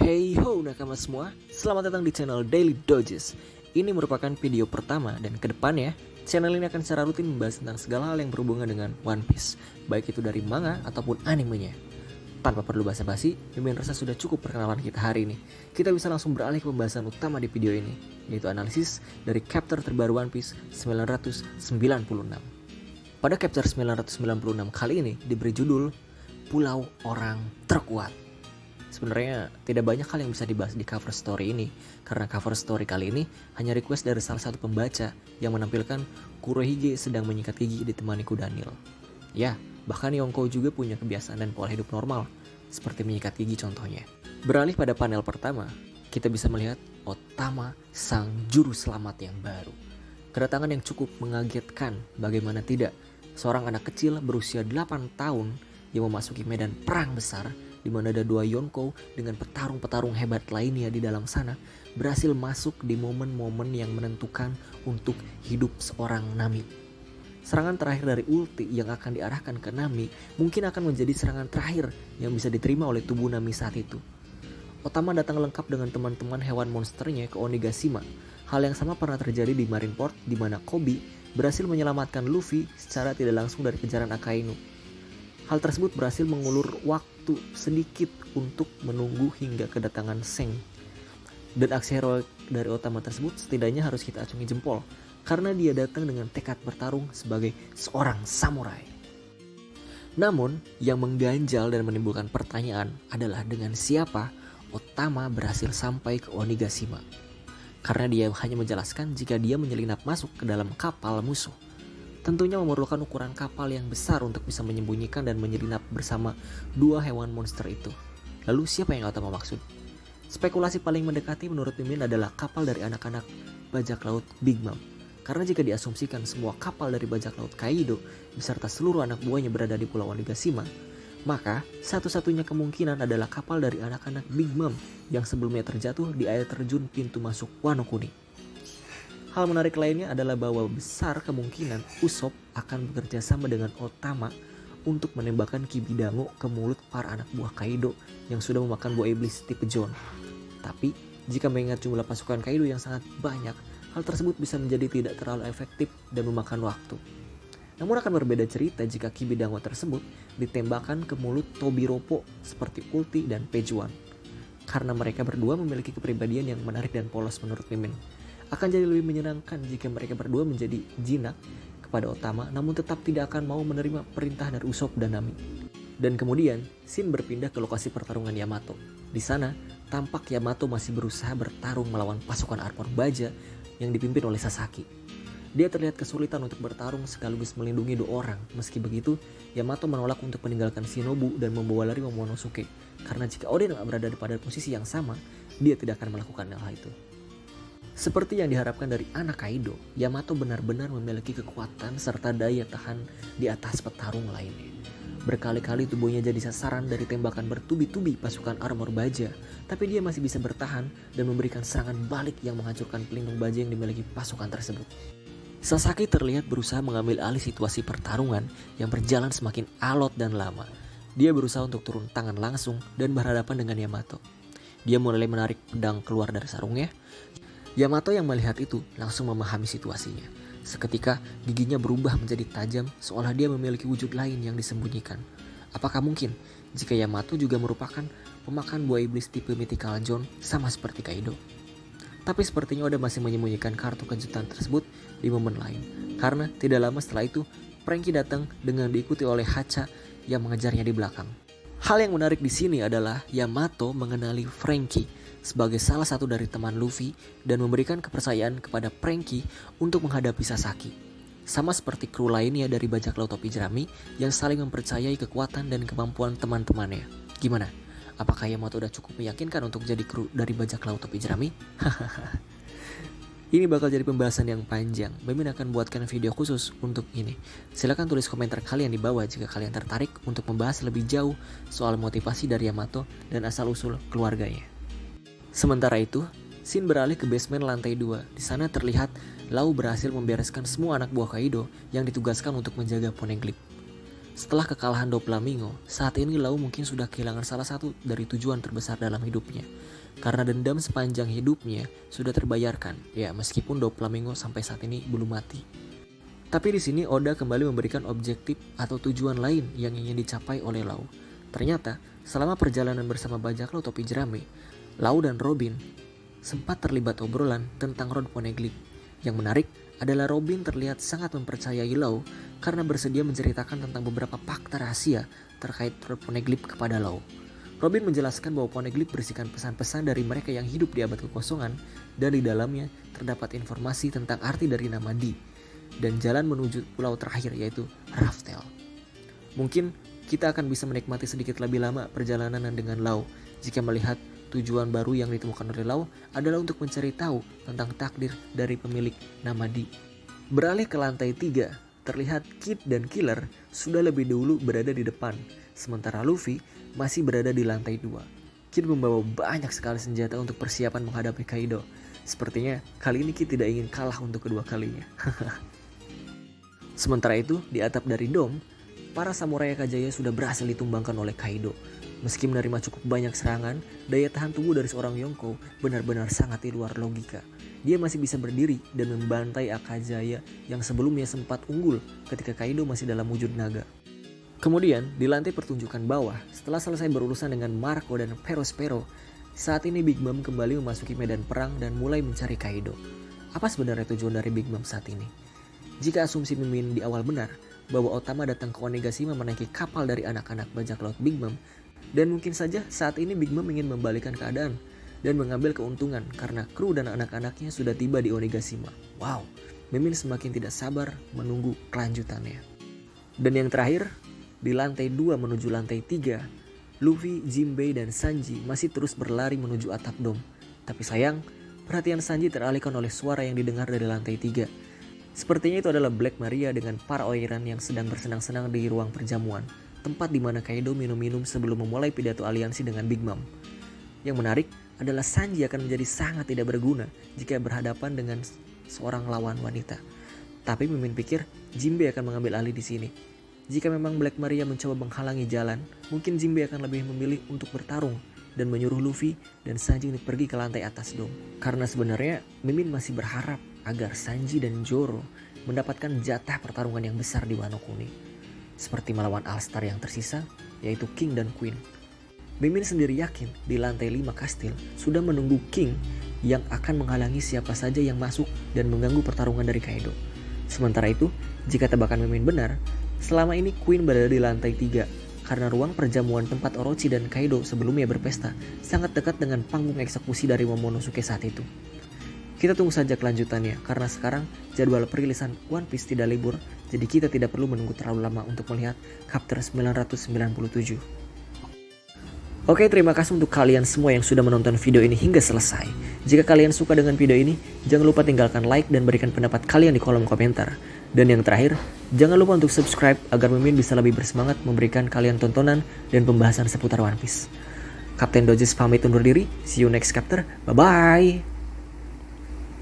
Hey ho nakama semua, selamat datang di channel Daily Dojis. Ini merupakan video pertama dan kedepannya channel ini akan secara rutin membahas tentang segala hal yang berhubungan dengan One Piece, baik itu dari manga ataupun animenya. Tanpa perlu basa-basi, Mimin rasa sudah cukup perkenalan kita hari ini. Kita bisa langsung beralih ke pembahasan utama di video ini, yaitu analisis dari chapter terbaru One Piece 996. Pada chapter 996 kali ini diberi judul Pulau Orang Terkuat. Sebenarnya tidak banyak hal yang bisa dibahas di cover story ini, karena cover story kali ini hanya request dari salah satu pembaca yang menampilkan Kurohige sedang menyikat gigi ditemani kuda Nil. Ya, bahkan Yonko juga punya kebiasaan dan pola hidup normal, seperti menyikat gigi contohnya. Beralih pada panel pertama, kita bisa melihat Otama, sang juru selamat yang baru. Kedatangan yang cukup mengagetkan, bagaimana tidak, seorang anak kecil berusia 8 tahun yang memasuki medan perang besar di mana ada dua Yonko dengan petarung-petarung hebat lainnya di dalam sana berhasil masuk di momen-momen yang menentukan untuk hidup seorang Nami. Serangan terakhir dari ulti yang akan diarahkan ke Nami mungkin akan menjadi serangan terakhir yang bisa diterima oleh tubuh Nami saat itu. Otama datang lengkap dengan teman-teman hewan monsternya ke Onigashima. Hal yang sama pernah terjadi di Marineford di mana Koby berhasil menyelamatkan Luffy secara tidak langsung dari kejaran Akainu. Hal tersebut berhasil mengulur waktu sedikit untuk menunggu hingga kedatangan Seng. Dan aksi heroik dari Otama tersebut setidaknya harus kita acungi jempol, karena dia datang dengan tekad bertarung sebagai seorang samurai. Namun, yang mengganjal dan menimbulkan pertanyaan adalah dengan siapa Otama berhasil sampai ke Onigashima. Karena dia hanya menjelaskan jika dia menyelinap masuk ke dalam kapal musuh. Tentunya memerlukan ukuran kapal yang besar untuk bisa menyembunyikan dan menyelinap bersama dua hewan monster itu. Lalu siapa yang Otama maksud? Spekulasi paling mendekati menurut Mimin adalah kapal dari anak-anak bajak laut Big Mom. Karena jika diasumsikan semua kapal dari bajak laut Kaido beserta seluruh anak buahnya berada di Pulau Onigashima, maka satu-satunya kemungkinan adalah kapal dari anak-anak Big Mom yang sebelumnya terjatuh di air terjun pintu masuk Wano Kuni. Hal menarik lainnya adalah bahwa besar kemungkinan Usopp akan bekerja sama dengan Otama untuk menembakkan Kibidango ke mulut para anak buah Kaido yang sudah memakan buah iblis tipe John. Tapi, jika mengingat jumlah pasukan Kaido yang sangat banyak, hal tersebut bisa menjadi tidak terlalu efektif dan memakan waktu. Namun akan berbeda cerita jika Kibidango tersebut ditembakkan ke mulut Tobiropo seperti Ulti dan Page One. Karena mereka berdua memiliki kepribadian yang menarik dan polos menurut Mimin. Akan jadi lebih menyenangkan jika mereka berdua menjadi jinak kepada Otama namun tetap tidak akan mau menerima perintah dari Usopp dan Nami. Dan kemudian, Shin berpindah ke lokasi pertarungan Yamato. Di sana, tampak Yamato masih berusaha bertarung melawan pasukan armor baja yang dipimpin oleh Sasaki. Dia terlihat kesulitan untuk bertarung sekaligus melindungi dua orang. Meski begitu, Yamato menolak untuk meninggalkan Shinobu dan membawa lari Momonosuke. Karena jika Oden berada pada posisi yang sama, dia tidak akan melakukan hal itu. Seperti yang diharapkan dari anak Kaido, Yamato benar-benar memiliki kekuatan serta daya tahan di atas petarung lainnya. Berkali-kali tubuhnya jadi sasaran dari tembakan bertubi-tubi pasukan armor baja, tapi dia masih bisa bertahan dan memberikan serangan balik yang menghancurkan pelindung baja yang dimiliki pasukan tersebut. Sasaki terlihat berusaha mengambil alih situasi pertarungan yang berjalan semakin alot dan lama. Dia berusaha untuk turun tangan langsung dan berhadapan dengan Yamato. Dia mulai menarik pedang keluar dari sarungnya. Yamato yang melihat itu langsung memahami situasinya. Seketika giginya berubah menjadi tajam seolah dia memiliki wujud lain yang disembunyikan. Apakah mungkin jika Yamato juga merupakan pemakan buah iblis tipe Mythical John sama seperti Kaido? Tapi sepertinya Oda masih menyembunyikan kartu kejutan tersebut di momen lain. Karena tidak lama setelah itu Franky datang dengan diikuti oleh Hacha yang mengejarnya di belakang. Hal yang menarik di sini adalah Yamato mengenali Franky sebagai salah satu dari teman Luffy dan memberikan kepercayaan kepada Franky untuk menghadapi Sasaki. Sama seperti kru lainnya dari bajak laut topi jerami yang saling mempercayai kekuatan dan kemampuan teman-temannya. Gimana? Apakah Yamato udah cukup meyakinkan untuk jadi kru dari bajak laut topi jerami? Ini bakal jadi pembahasan yang panjang. Mimin akan buatkan video khusus untuk ini. Silahkan tulis komentar kalian di bawah jika kalian tertarik untuk membahas lebih jauh soal motivasi dari Yamato dan asal-usul keluarganya. Sementara itu, Shin beralih ke basement lantai 2. Di sana terlihat Lau berhasil membereskan semua anak buah Kaido yang ditugaskan untuk menjaga Poneglyph. Setelah kekalahan Doflamingo, saat ini Lau mungkin sudah kehilangan salah satu dari tujuan terbesar dalam hidupnya. Karena dendam sepanjang hidupnya sudah terbayarkan, ya meskipun Doflamingo sampai saat ini belum mati. Tapi di sini Oda kembali memberikan objektif atau tujuan lain yang ingin dicapai oleh Lau. Ternyata, selama perjalanan bersama bajak laut topi jerami, Lau dan Robin sempat terlibat obrolan tentang Rod Poneglyph. Yang menarik adalah Robin terlihat sangat mempercayai Lau karena bersedia menceritakan tentang beberapa fakta rahasia terkait Rod Poneglyph kepada Lau. Robin menjelaskan bahwa Poneglyph berisikan pesan-pesan dari mereka yang hidup di abad kekosongan dan di dalamnya terdapat informasi tentang arti dari nama Di dan jalan menuju pulau terakhir yaitu Raftel. Mungkin kita akan bisa menikmati sedikit lebih lama perjalanan dengan Lau jika melihat tujuan baru yang ditemukan oleh Lau adalah untuk mencari tahu tentang takdir dari pemilik nama Di. Beralih ke lantai 3, terlihat Kid dan Killer sudah lebih dulu berada di depan, sementara Luffy masih berada di lantai 2. Kid membawa banyak sekali senjata untuk persiapan menghadapi Kaido. Sepertinya kali ini Kid tidak ingin kalah untuk kedua kalinya. Sementara itu, di atap dari dom, para samurai Akajaya sudah berhasil ditumbangkan oleh Kaido. Meski menerima cukup banyak serangan, daya tahan tubuh dari seorang Yonko benar-benar sangat di luar logika. Dia masih bisa berdiri dan membantai Akajaya yang sebelumnya sempat unggul ketika Kaido masih dalam wujud naga. Kemudian, di lantai pertunjukan bawah, setelah selesai berurusan dengan Marco dan Perospero, saat ini Big Mom kembali memasuki medan perang dan mulai mencari Kaido. Apa sebenarnya tujuan dari Big Mom saat ini? Jika asumsi Mimin di awal benar, bahwa Otama datang ke Onigashima menaiki kapal dari anak-anak bajak laut Big Mom, dan mungkin saja saat ini Big Mom ingin membalikkan keadaan dan mengambil keuntungan karena kru dan anak-anaknya sudah tiba di Onigashima. Wow, Mimin semakin tidak sabar menunggu kelanjutannya. Dan yang terakhir, di lantai 2 menuju lantai 3, Luffy, Jinbei, dan Sanji masih terus berlari menuju atap dom. Tapi sayang, perhatian Sanji teralihkan oleh suara yang didengar dari lantai 3. Sepertinya itu adalah Black Maria dengan para oiran yang sedang bersenang-senang di ruang perjamuan, tempat di mana Kaido minum-minum sebelum memulai pidato aliansi dengan Big Mom. Yang menarik adalah Sanji akan menjadi sangat tidak berguna jika berhadapan dengan seorang lawan wanita. Tapi Mimin pikir Jinbei akan mengambil alih di sini. Jika memang Black Maria mencoba menghalangi jalan, mungkin Jinbei akan lebih memilih untuk bertarung dan menyuruh Luffy dan Sanji untuk pergi ke lantai atas dom. Karena sebenarnya Mimin masih berharap agar Sanji dan Zoro mendapatkan jatah pertarungan yang besar di Wano Kuni, seperti melawan All-Star yang tersisa, yaitu King dan Queen. Mimin sendiri yakin di lantai 5 kastil sudah menunggu King yang akan menghalangi siapa saja yang masuk dan mengganggu pertarungan dari Kaido. Sementara itu, jika tebakan Mimin benar, selama ini Queen berada di lantai 3 karena ruang perjamuan tempat Orochi dan Kaido sebelumnya berpesta sangat dekat dengan panggung eksekusi dari Momonosuke saat itu. Kita tunggu saja kelanjutannya karena sekarang jadwal perilisan One Piece tidak libur, jadi kita tidak perlu menunggu terlalu lama untuk melihat chapter 997. Oke, terima kasih untuk kalian semua yang sudah menonton video ini hingga selesai. Jika kalian suka dengan video ini, jangan lupa tinggalkan like dan berikan pendapat kalian di kolom komentar. Dan yang terakhir, jangan lupa untuk subscribe agar Mimin bisa lebih bersemangat memberikan kalian tontonan dan pembahasan seputar One Piece. Kapten Dojis pamit undur diri, see you next chapter, bye-bye!